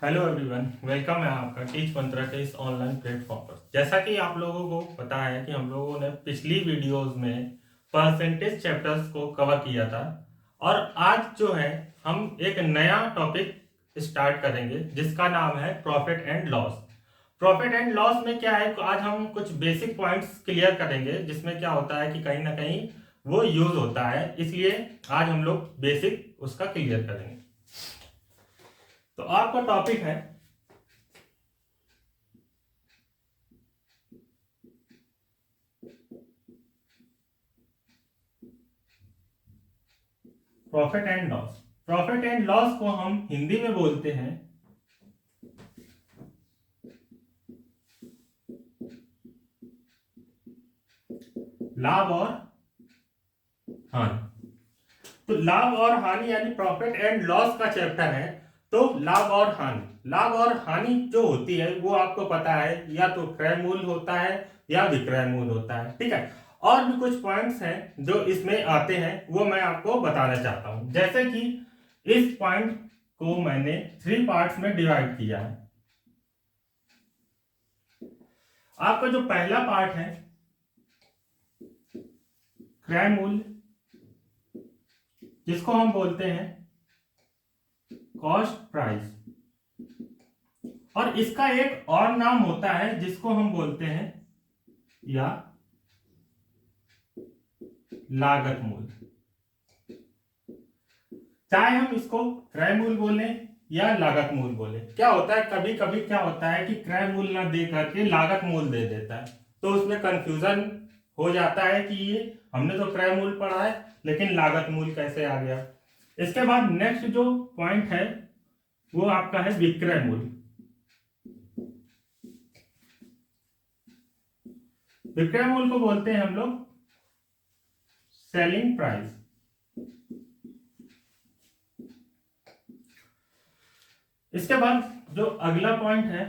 Hello everyone, welcome है आपका teach मंत्रा के इस ऑनलाइन प्लेटफॉर्म पर। जैसा कि आप लोगों को पता है कि हम लोगों ने पिछली वीडियोस में परसेंटेज चैप्टर्स को कवर किया था और आज जो है हम एक नया टॉपिक स्टार्ट करेंगे जिसका नाम है profit and loss. Profit and loss में क्या है, आज हम कुछ बेसिक पॉइंट्स क्लियर करेंगे जिसमें क्या होता है कि कहीं ना कहीं वो यूज होता है, इसलिए आज हम लोग बेसिक उसका क्लियर करेंगे। तो आपका टॉपिक है profit and loss. Profit and loss को हम हिंदी में बोलते हैं लाभ और हानि। तो लाभ और हानि यानी प्रॉफिट एंड लॉस का चैप्टर है। तो लाभ और हानि, लाभ और हानि जो होती है वो आपको पता है, या तो क्रय मूल्य होता है या विक्रय मूल्य होता है। ठीक है, और भी कुछ पॉइंट्स हैं जो इसमें आते हैं, वो मैं आपको बताना चाहता हूं। जैसे कि इस पॉइंट को मैंने 3 पार्ट्स में डिवाइड किया है। आपका जो पहला पार्ट है क्रय मूल्य, जिसको हम बोलते हैं कॉस्ट प्राइस, और इसका एक और नाम होता है जिसको हम बोलते हैं या लागत मूल्य। चाहे हम इसको क्रय मूल्य बोले या लागत मूल्य बोले, क्या होता है कभी कभी क्या होता है कि क्रय मूल्य ना दे करके लागत मूल्य दे देता है, तो उसमें कंफ्यूजन हो जाता है कि ये हमने तो क्रय मूल्य पढ़ा है लेकिन लागत मूल्य कैसे आ गया। इसके बाद नेक्स्ट जो पॉइंट है वो आपका है विक्रय मूल्य। विक्रय मूल्य को बोलते हैं हम लोग सेलिंग प्राइस। इसके बाद जो अगला पॉइंट है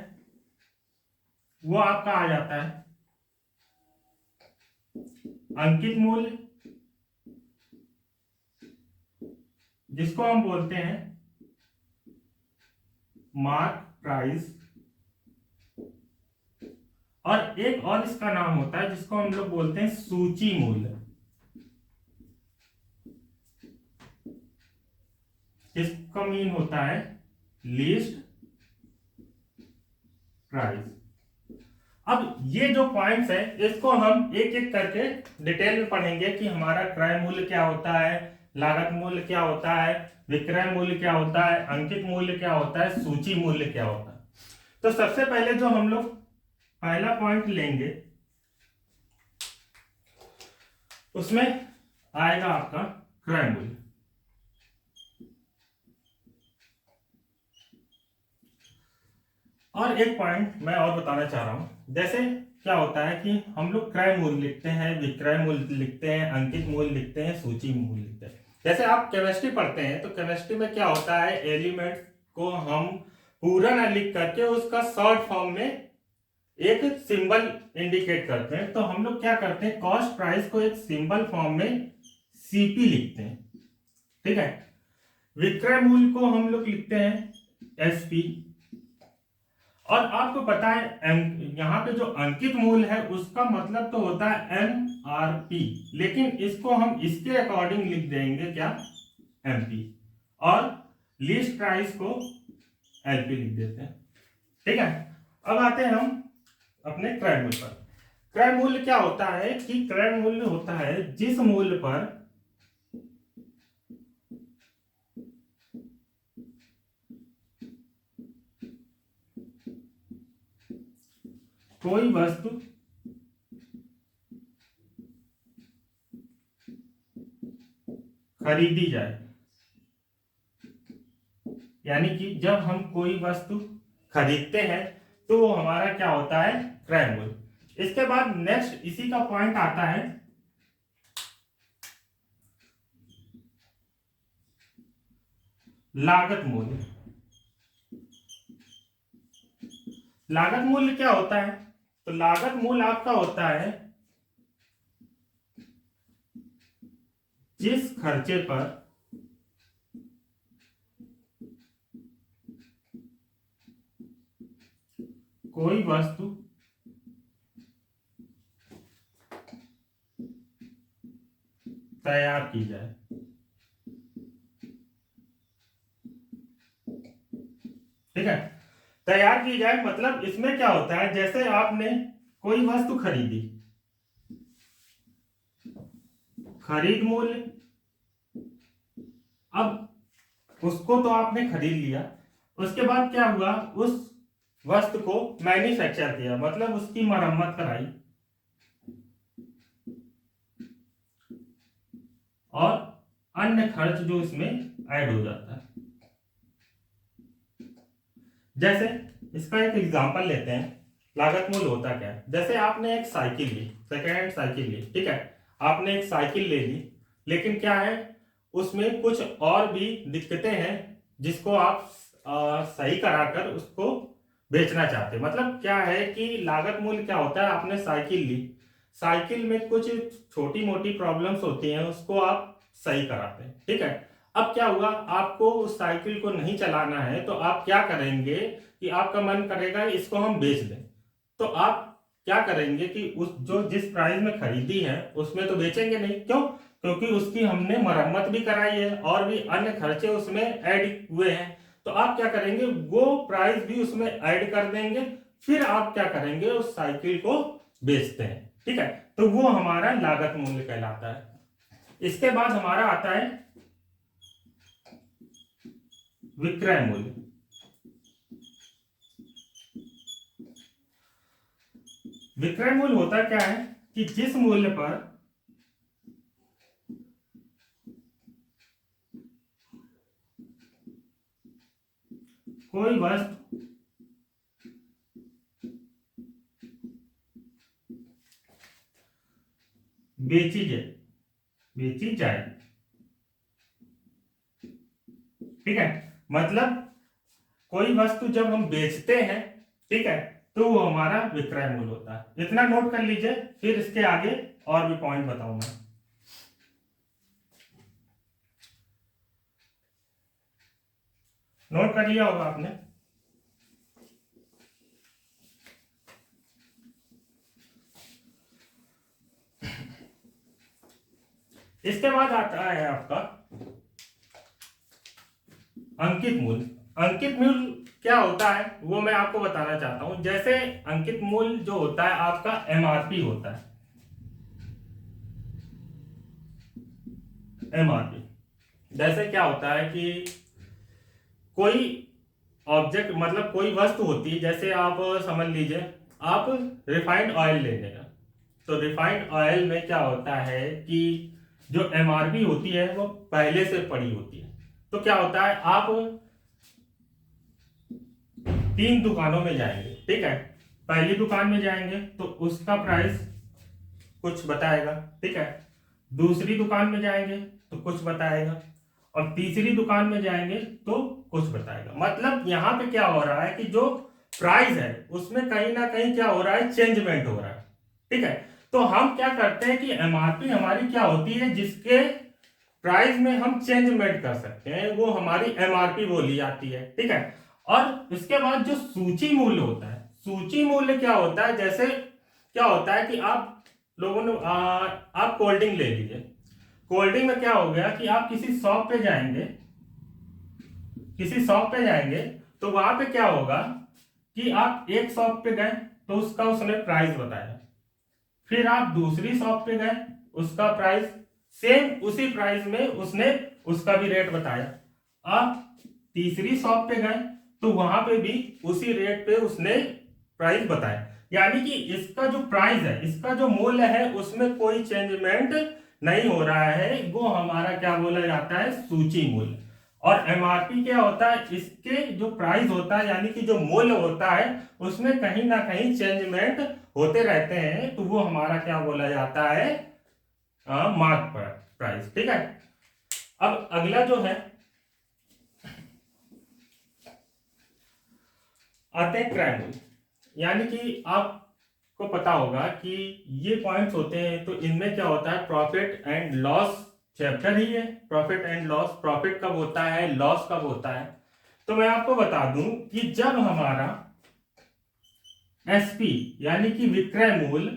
वो आपका आ जाता है अंकित मूल्य, जिसको हम बोलते हैं मार्क प्राइस। और एक और इसका नाम होता है जिसको हम लोग बोलते हैं सूची मूल्य, जिसका मीन होता है लिस्ट प्राइस। अब ये जो पॉइंट्स है इसको हम एक एक करके डिटेल में पढ़ेंगे कि हमारा क्रय मूल्य क्या होता है, लागत मूल्य क्या होता है, विक्रय मूल्य क्या होता है, अंकित मूल्य क्या होता है, सूची मूल्य क्या होता है। तो सबसे पहले जो हम लोग पहला पॉइंट लेंगे उसमें आएगा आपका क्रय मूल्य। और एक पॉइंट मैं और बताना चाह रहा हूं, जैसे क्या होता है कि हम लोग क्रय मूल्य लिखते हैं, विक्रय मूल्य लिखते हैं, अंकित मूल्य लिखते हैं, सूची मूल्य लिखते हैं। जैसे आप केमिस्ट्री पढ़ते हैं तो केमिस्ट्री में क्या होता है, एलिमेंट्स को हम पूरा ना लिख करके उसका शॉर्ट फॉर्म में एक सिंबल इंडिकेट करते हैं। तो हम लोग क्या करते हैं, कॉस्ट प्राइस को एक सिंबल फॉर्म में सीपी लिखते हैं। ठीक है, विक्रय मूल्य को हम लोग लिखते हैं एसपी। और आपको पता है यहाँ पे जो अंकित मूल्य है उसका मतलब तो होता है एमआरपी, लेकिन इसको हम इसके अकॉर्डिंग लिख देंगे क्या, एमपी। और लिस्ट प्राइस को एलपी लिख देते हैं। ठीक है, अब आते हैं हम अपने क्रय मूल्य पर। क्रय मूल्य क्या होता है कि क्रय मूल्य होता है जिस मूल्य पर कोई वस्तु खरीदी जाए, यानी कि जब हम कोई वस्तु खरीदते हैं तो वो हमारा क्या होता है, क्रय मूल्य। इसके बाद नेक्स्ट इसी का पॉइंट आता है लागत मूल्य। लागत मूल्य क्या होता है, तो लागत मूल्य आपका होता है जिस खर्चे पर कोई वस्तु तैयार की जाए, ठीक है। तैयार की जाए मतलब इसमें क्या होता है, जैसे आपने कोई वस्तु खरीदी, खरीद मूल्य, अब उसको तो आपने खरीद लिया, उसके बाद क्या हुआ, उस वस्तु को मैन्युफैक्चर किया मतलब उसकी मरम्मत कराई और अन्य खर्च जो इसमें ऐड हो जाता है। जैसे इसका एक एग्जांपल लेते हैं, लागत मूल्य होता क्या है। जैसे आपने एक साइकिल ली, सेकेंड हैंड साइकिल ली, ठीक है, आपने एक साइकिल ले ली, लेकिन क्या है उसमें कुछ और भी दिक्कतें हैं जिसको आप सही कराकर उसको बेचना चाहते हैं। मतलब क्या है कि लागत मूल्य क्या होता है, आपने साइकिल ली, साइकिल में कुछ छोटी मोटी प्रॉब्लम्स होती हैं, उसको आप सही कराते हैं, ठीक है। अब क्या हुआ, आपको उस साइकिल को नहीं चलाना है तो आप क्या करेंगे कि आपका मन करेगा इसको हम बेच दें, तो आप क्या करेंगे कि उस जो जिस प्राइस में खरीदी है उसमें तो बेचेंगे नहीं, क्यों, क्योंकि उसकी हमने मरम्मत भी कराई है और भी अन्य खर्चे उसमें ऐड हुए हैं। तो आप क्या करेंगे, वो प्राइस भी उसमें ऐड कर देंगे, फिर आप क्या करेंगे उस साइकिल को बेचते हैं, ठीक है। तो वो हमारा लागत मूल्य कहलाता है। इसके बाद हमारा आता है विक्रय मूल्य। विक्रय मूल्य होता क्या है कि जिस मूल्य पर कोई वस्तु बेची जाए, ठीक है। मतलब कोई वस्तु जब हम बेचते हैं, ठीक है, तो वो हमारा विक्रय मूल्य होता है। इतना नोट कर लीजिए, फिर इसके आगे और भी पॉइंट बताऊंगा। नोट कर लिया होगा आपने। इसके बाद आता है आपका अंकित मूल्य। अंकित मूल्य क्या होता है वो मैं आपको बताना चाहता हूं। जैसे अंकित मूल्य जो होता है आपका एमआरपी होता है, एमआरपी। जैसे क्या होता है कि कोई ऑब्जेक्ट मतलब कोई वस्तु होती है, जैसे आप समझ लीजिए आप रिफाइंड ऑयल ले लेना, तो रिफाइंड ऑयल में क्या होता है कि जो एमआरपी होती है वो पहले से पड़ी होती है। तो क्या होता है, आप 3 दुकानों में जाएंगे, ठीक है, पहली दुकान में जाएंगे तो उसका प्राइस कुछ बताएगा, ठीक है, दूसरी दुकान में जाएंगे तो कुछ बताएगा, और तीसरी दुकान में जाएंगे तो कुछ बताएगा। मतलब यहाँ पे क्या हो रहा है कि जो प्राइस है उसमें कहीं ना कहीं क्या हो रहा है, चेंजमेंट हो रहा है, ठीक है। तो हम क्या करते हैं कि एमआरपी हमारी क्या होती है, जिसके प्राइस में हम चेंजमेंट कर सकते हैं, वो हमारी एमआरपी बोली जाती है, ठीक है। और इसके बाद जो सूची मूल्य होता है, सूची मूल्य क्या होता है, जैसे क्या होता है कि आप लोगों ने आप कोल्ड ड्रिंक ले लीजिए, कोल्ड ड्रिंक में क्या हो गया कि आप किसी शॉप पे जाएंगे, किसी शॉप पे जाएंगे तो वहां पे क्या होगा कि आप एक शॉप पे गए तो उसका उसने प्राइस बताया, फिर आप दूसरी शॉप पे गए उसका प्राइस सेम उसी प्राइस में उसने उसका भी रेट बताया, आप तीसरी शॉप पे गए तो वहां पे भी उसी रेट पे उसने प्राइस बताया। यानी कि इसका जो प्राइस है, इसका जो मूल्य है उसमें कोई चेंजमेंट नहीं हो रहा है, वो हमारा क्या बोला जाता है, सूची मूल्य। और एमआरपी क्या होता है, इसके जो प्राइस होता है यानी कि जो मूल्य होता है उसमें कहीं ना कहीं चेंजमेंट होते रहते हैं, तो वो हमारा क्या बोला जाता है, मार्क प्राइस, ठीक है। अब अगला जो है आते हैं क्रय मूल्य। यानी कि आपको पता होगा कि ये पॉइंट्स होते हैं, तो इनमें क्या होता है, प्रॉफिट एंड लॉस चैप्टर ही है। प्रॉफिट एंड लॉस, प्रॉफिट कब होता है, लॉस कब होता है। तो मैं आपको बता दूं कि जब हमारा एसपी यानी कि विक्रय मूल्य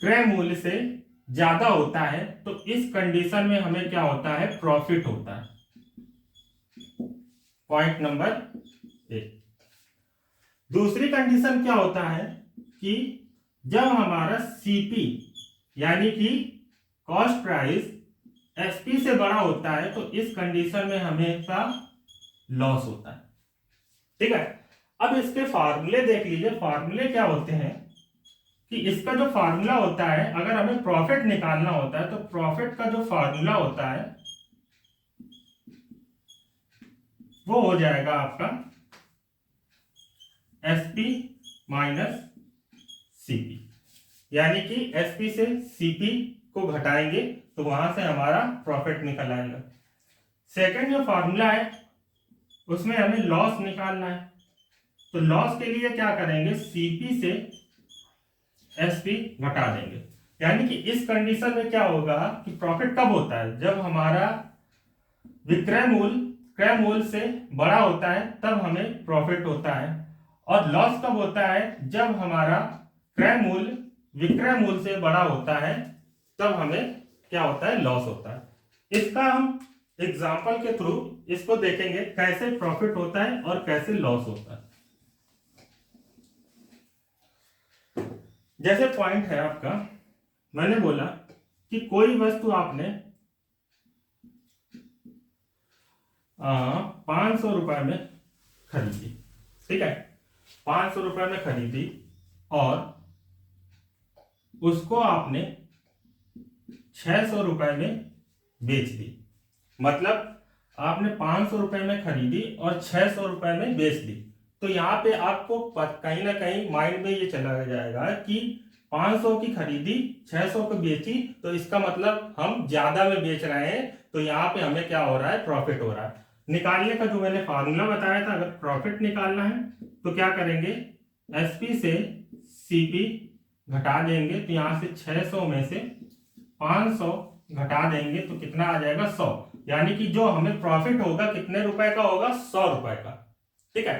क्रय मूल्य से ज्यादा होता है तो इस कंडीशन में हमें क्या होता है, प्रॉफिट होता है। Point number 1। दूसरी कंडीशन क्या होता है कि जब हमारा सीपी यानी कि कॉस्ट प्राइस एसपी से बड़ा होता है तो इस कंडीशन में हमेशा लॉस होता है। ठीक है, अब इसके फार्मूले देख लीजिए। फार्मूले क्या होते हैं कि इसका जो फार्मूला होता है, अगर हमें प्रॉफिट निकालना होता है तो प्रॉफिट का जो फार्मूला होता है वो हो जाएगा आपका एसपी माइनस सीपी, यानी कि एसपी से सीपी को घटाएंगे तो वहां से हमारा प्रॉफिट निकल आएगा। सेकंड जो फार्मूला है उसमें हमें लॉस निकालना है, तो लॉस के लिए क्या करेंगे, सीपी से एसपी घटा देंगे। यानी कि इस कंडीशन में क्या होगा कि प्रॉफिट कब होता है, जब हमारा विक्रय मूल्य क्रय मूल्य से बड़ा होता है तब हमें प्रॉफिट होता है, और लॉस कब होता है, जब हमारा क्रय मूल्य विक्रय मूल्य से बड़ा होता है तब हमें क्या होता है, लॉस होता है। इसका हम एग्जांपल के थ्रू इसको देखेंगे कैसे प्रॉफिट होता है और कैसे लॉस होता है। जैसे पॉइंट है आपका, मैंने बोला कि कोई वस्तु आपने 500 रुपए में खरीदी। ठीक है, 500 रुपए में खरीदी और उसको आपने 600 रुपए में बेच दी। मतलब आपने 500 रुपए में खरीदी और 600 रुपए में बेच दी। तो यहाँ पे आपको कहीं ना कहीं माइंड में ये चला जाएगा कि 500 की खरीदी 600 को बेची, तो इसका मतलब हम ज्यादा में बेच रहे हैं, तो यहाँ पे हमें क्या हो रहा है, प्रॉफिट हो रहा है। निकालने का जो मैंने फार्मूला बताया था, अगर प्रॉफिट निकालना है तो क्या करेंगे, एसपी से सीपी घटा देंगे, तो यहाँ से 600 में से 500 घटा देंगे तो कितना आ जाएगा, 100। यानी कि जो हमें प्रॉफिट होगा कितने रुपए का होगा, 100 रुपए का। ठीक है,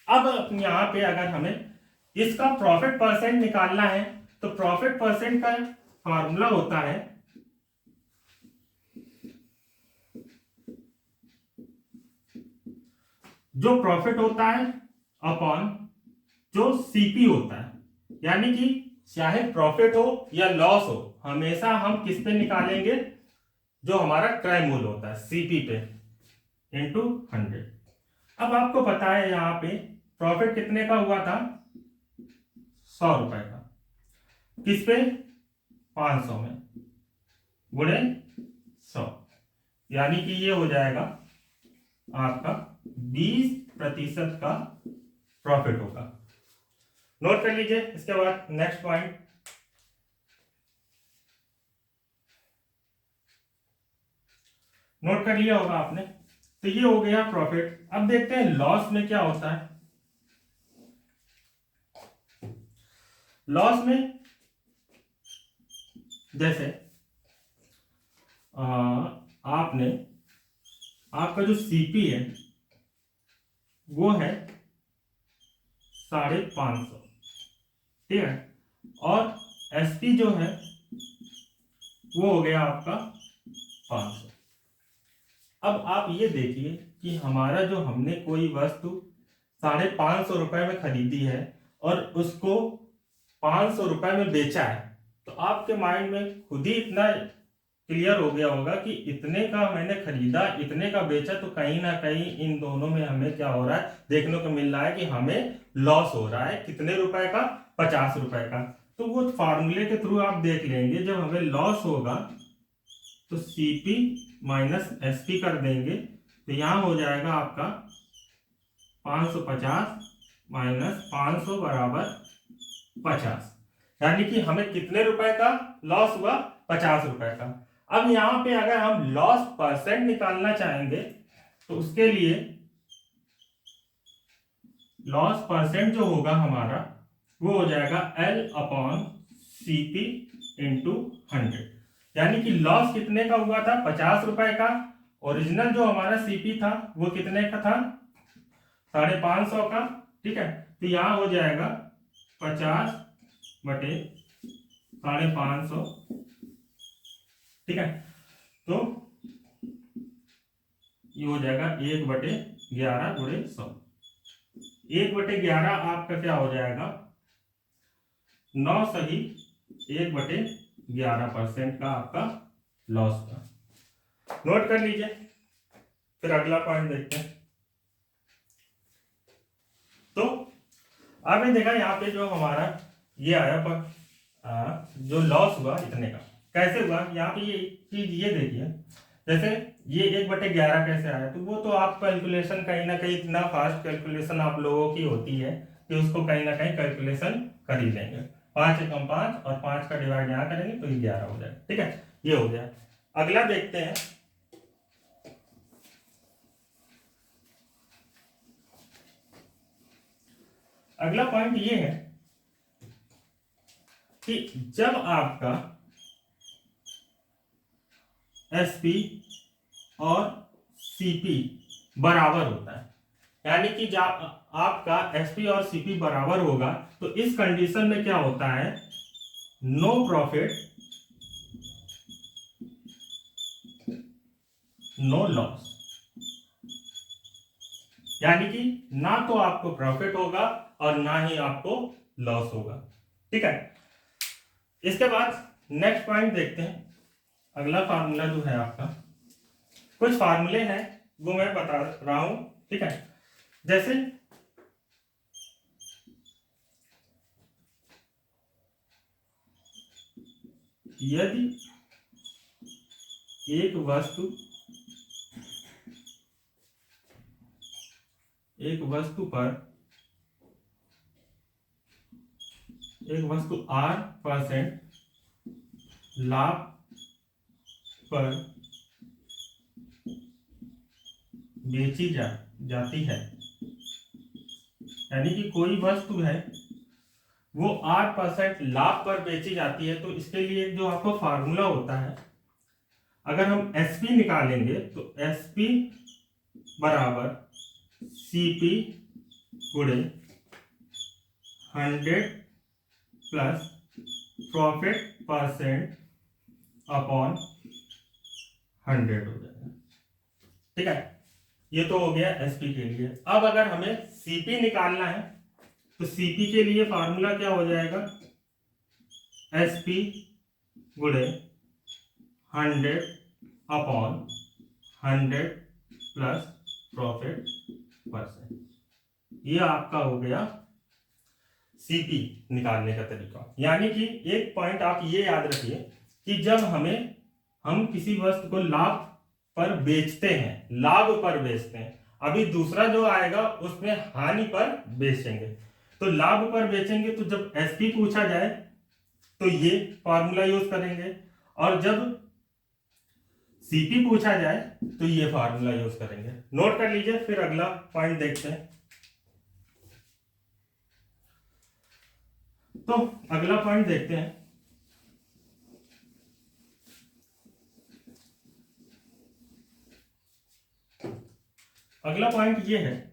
अब यहाँ पे अगर हमें इसका प्रॉफिट परसेंट निकालना है तो प्रॉफिट परसेंट का फॉर्मूला होता है जो प्रॉफिट होता है अपॉन जो सीपी होता है। यानी कि चाहे प्रॉफिट हो या लॉस हो, हमेशा हम किस पे निकालेंगे, जो हमारा क्रय मूल्य होता है सीपी पे इंटू 100। अब आपको पता है यहाँ पे प्रॉफिट कितने का हुआ था, 100 रुपए का, किस पे, 500 में गुणे 100, यानी कि ये हो जाएगा आपका 20% का प्रॉफिट होगा। नोट कर लीजिए। इसके बाद नेक्स्ट पॉइंट, नोट कर लिया होगा आपने, तो ये हो गया प्रॉफिट। अब देखते हैं लॉस में क्या होता है। लॉस में जैसे आपने आपका जो सीपी है वो है 550, ठीक है, और एसपी जो है वो हो गया आपका 500। अब आप ये देखिए कि हमारा जो हमने कोई वस्तु 550 रुपए में खरीदी है और उसको 500 रुपए में बेचा है, तो आपके माइंड में खुद ही इतना क्लियर हो गया होगा कि इतने का मैंने खरीदा, इतने का बेचा, तो कहीं ना कहीं इन दोनों में हमें क्या हो रहा है, देखने को मिल रहा है कि हमें लॉस हो रहा है। कितने रुपए का, 50 रुपए का। तो वो फार्मूले के थ्रू आप देख लेंगे, जब हमें लॉस होगा तो सीपी माइनस एसपी कर देंगे, तो यहां हो जाएगा आपका 550 माइनस 500 बराबर 50, यानी कि हमें कितने रुपए का लॉस हुआ, 50 रुपए का। अब यहां पे अगर हम लॉस परसेंट निकालना चाहेंगे तो उसके लिए लॉस परसेंट जो होगा हमारा वो हो जाएगा L अपॉन सीपी इंटू 100। यानी कि लॉस कितने का हुआ था, 50 रुपए का। ओरिजिनल जो हमारा सीपी था वो कितने का था, 550 का। ठीक है, तो यहाँ हो जाएगा 50/550, ठीक है। तो ये हो जाएगा 1/11 × 100। 1/11 आपका क्या हो जाएगा, 9 सही 1/11% का आपका लॉस हुआ। नोट कर लीजिए, फिर अगला पॉइंट देखते हैं। तो आपने देखा यहाँ पे जो हमारा ये आया पर जो लॉस हुआ इतने का कैसे हुआ, यहाँ पे ये चीज ये देखिए, जैसे ये 1/11 कैसे आया, तो वो तो आप कैलकुलेशन कहीं ना कहीं, इतना फास्ट कैलकुलेशन आप लोगों की होती है कि उसको कहीं ना कहीं कैलकुलेशन कर ही लेंगे। 5 एकम 5 और 5 का डिवाइड यहाँ करेंगे तो 11 हो जाएगा, ठीक है, ये हो गया। अगला देखते हैं, अगला पॉइंट ये है कि जब आपका एसपी और सीपी बराबर होता है, यानी कि जब आपका एसपी और सीपी बराबर होगा तो इस कंडीशन में क्या होता है, नो प्रॉफिट नो लॉस, यानी कि ना तो आपको प्रॉफिट होगा और ना ही आपको लॉस होगा, ठीक है। इसके बाद नेक्स्ट पॉइंट देखते हैं। अगला फार्मूला जो है आपका, कुछ फार्मूले हैं वो मैं बता रहा हूं, ठीक है। जैसे यदि एक वस्तु पर R% लाभ पर बेची जाती है, यानी कि कोई वस्तु है वो 8% लाभ पर बेची जाती है, तो इसके लिए जो आपको फार्मूला होता है, अगर हम एसपी निकालेंगे तो एसपी बराबर सीपी गुणे 100 प्लस प्रॉफिट परसेंट अपॉन 100 हो जाएगा, ठीक है। ये तो हो गया एसपी के लिए। अब अगर हमें सीपी निकालना है तो सीपी के लिए फार्मूला क्या हो जाएगा, एसपी गुणे 100 अपॉन 100 प्लस प्रॉफिट परसेंट। ये आपका हो गया सीपी निकालने का तरीका। यानी कि एक पॉइंट आप ये याद रखिए कि जब हम किसी वस्तु को लाभ पर बेचते हैं, लाभ पर बेचते हैं, अभी दूसरा जो आएगा उसमें हानि पर बेचेंगे, तो लाभ पर बेचेंगे तो जब एसपी पूछा जाए तो ये फार्मूला यूज करेंगे, और जब सीपी पूछा जाए तो ये फार्मूला यूज करेंगे। नोट कर लीजिए, फिर अगला पॉइंट देखते हैं। तो अगला पॉइंट देखते हैं। अगला पॉइंट ये है,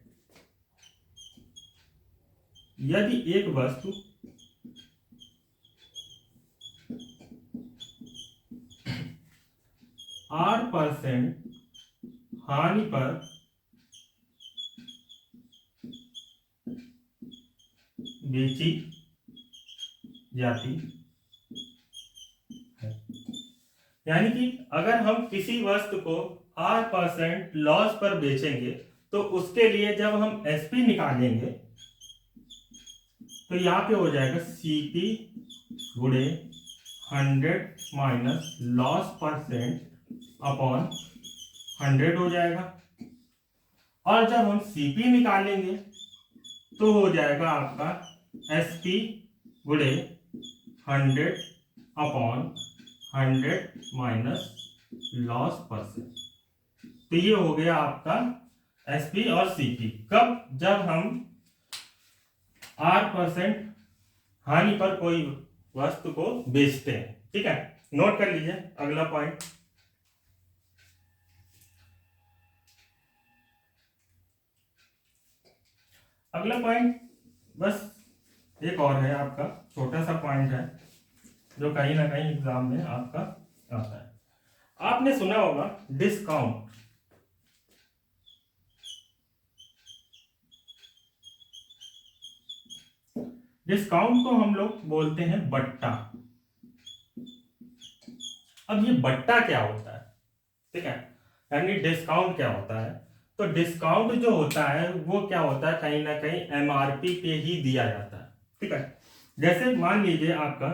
यदि एक वस्तु R% हानि पर बेची जाती है, यानी कि अगर हम किसी वस्तु को R% लॉस पर बेचेंगे तो उसके लिए जब हम एसपी निकालेंगे तो यहाँ पे हो जाएगा सीपी गुणे 100 माइनस लॉस परसेंट अपॉन 100 हो जाएगा, और जब हम सीपी निकालेंगे तो हो जाएगा आपका एसपी गुणे 100 अपॉन 100 माइनस लॉस परसेंट। तो ये हो गया आपका एसपी और सीपी। कब? जब हम R% हानि पर कोई वस्तु को बेचते हैं, ठीक है। नोट कर लीजिए अगला पॉइंट। अगला पॉइंट बस एक और है, आपका छोटा सा पॉइंट है जो कहीं ना कहीं एग्जाम में आपका आता है। आपने सुना होगा डिस्काउंट। डिस्काउंट को हम लोग बोलते हैं बट्टा। अब ये बट्टा क्या होता है, ठीक है, यानी डिस्काउंट क्या होता है। तो डिस्काउंट जो होता है वो क्या होता है, कहीं ना कहीं एमआरपी पे ही दिया जाता है, ठीक है। जैसे मान लीजिए आपका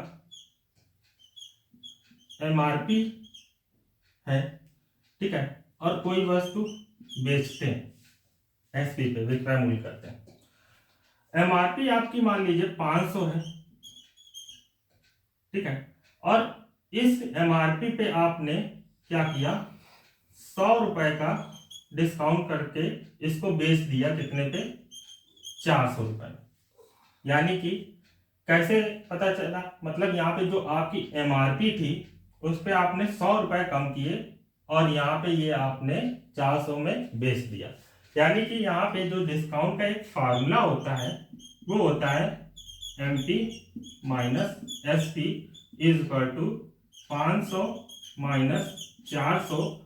एमआरपी है, ठीक है, और कोई वस्तु बेचते हैं एसपी पे, विक्रय मूल्य करते हैं। एमआरपी आपकी मान लीजिए 500 है, ठीक है, और इस एमआरपी पे आपने क्या किया, 100 रुपए का डिस्काउंट करके इसको बेच दिया कितने पे, 400 रुपए में। यानी कि कैसे पता चला, मतलब यहाँ पे जो आपकी एमआरपी थी उस पे आपने 100 रुपए कम किए और यहाँ पे ये आपने 400 में बेच दिया। यानी कि यहाँ पे जो डिस्काउंट का एक फार्मूला होता है वो होता है MP minus SP is equal to 500 minus 400।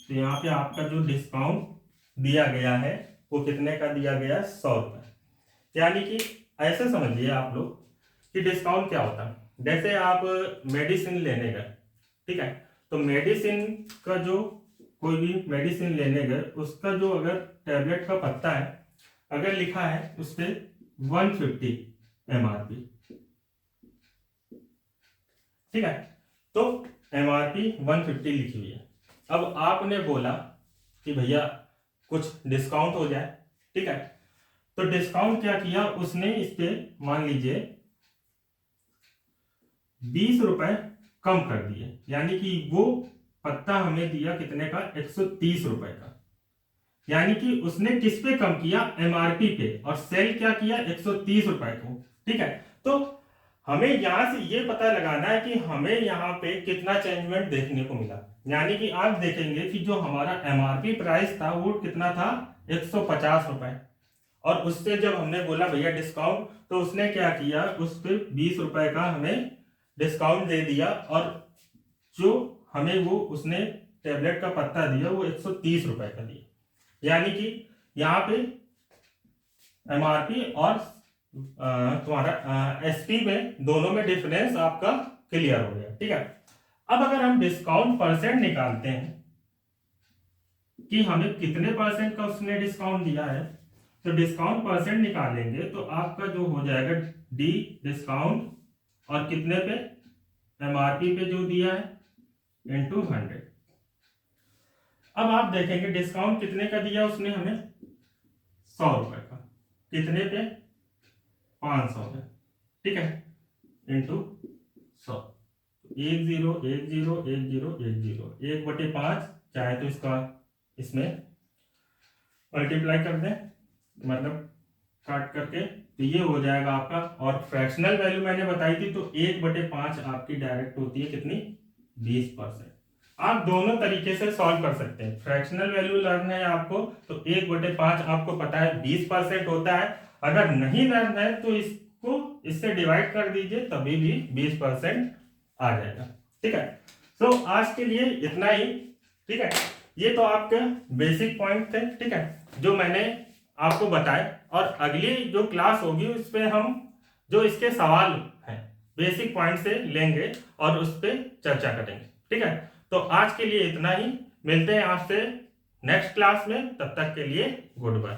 तो यहाँ पे आपका जो डिस्काउंट दिया गया है वो कितने का दिया गया है, 100 रुपए। यानी कि ऐसे समझिए आप लोग कि डिस्काउंट क्या होता है। जैसे आप मेडिसिन लेने गए, ठीक है, तो मेडिसिन का जो कोई भी मेडिसिन लेने गए उसका जो अगर टैबलेट का पत्ता है अगर लिखा है उस पर 150 एमआरपी, ठीक है, तो एमआरपी 150 लिखी हुई है। अब आपने बोला कि भैया कुछ डिस्काउंट हो जाए, ठीक है, तो डिस्काउंट क्या किया उसने, इस पे मान लीजिए 20 रुपए कम कर दिए। यानी कि वो पत्ता हमें दिया कितने का, 130 रुपए का। यानी कि उसने किस पे कम किया, एमआरपी पे, और सेल क्या किया, 130 रुपए को, ठीक है। तो हमें यहां से ये पता लगाना है कि हमें यहाँ पे कितना चेंजमेंट देखने को मिला। यानी कि आप देखेंगे कि जो हमारा एमआरपी प्राइस था वो कितना था, 150 रुपए, और उससे जब हमने बोला भैया डिस्काउंट, तो उसने क्या किया, उस पे 20 रुपए का हमें डिस्काउंट दे दिया, और जो हमें वो उसने टेबलेट का पत्ता दिया वो 130 रुपए का दिया। यानी कि यहाँ पे एमआरपी और तुम्हारा एसपी में दोनों में डिफरेंस आपका क्लियर हो गया, ठीक है। अब अगर हम डिस्काउंट परसेंट निकालते हैं कि हमें कितने परसेंट का उसने डिस्काउंट दिया है, तो डिस्काउंट परसेंट निकालेंगे तो आपका जो हो जाएगा डी डिस्काउंट, और कितने पे, एमआरपी पे जो दिया है इनटू 100। अब आप देखेंगे डिस्काउंट कितने का दिया उसने हमें, 100 रुपए का, कितने पे, 500 में, ठीक है, इंटू 100। 1/5 चाहे तो इसका इसमें मल्टीप्लाई कर दें, मतलब काट करके, तो ये हो जाएगा आपका। और फ्रैक्शनल वैल्यू मैंने बताई थी, तो 1/5 आपकी डायरेक्ट होती है कितनी, 20%। आप दोनों तरीके से सॉल्व कर सकते हैं। फ्रैक्शनल वैल्यू लर्न है आपको, तो 1/5 आपको पता है 20% होता है। अगर नहीं लर्न है तो इसको इससे डिवाइड कर दीजिए, तभी भी 20% आ जाएगा, ठीक है। तो आज के लिए इतना ही, ठीक है। ये तो आपके बेसिक पॉइंट थे, ठीक है, जो मैंने आपको बताए। और अगली जो क्लास होगी उस पर हम जो इसके सवाल हैं बेसिक पॉइंट से लेंगे और उस पर चर्चा करेंगे, ठीक है। तो आज के लिए इतना ही, मिलते हैं आपसे नेक्स्ट क्लास में, तब तक के लिए गुड बाय।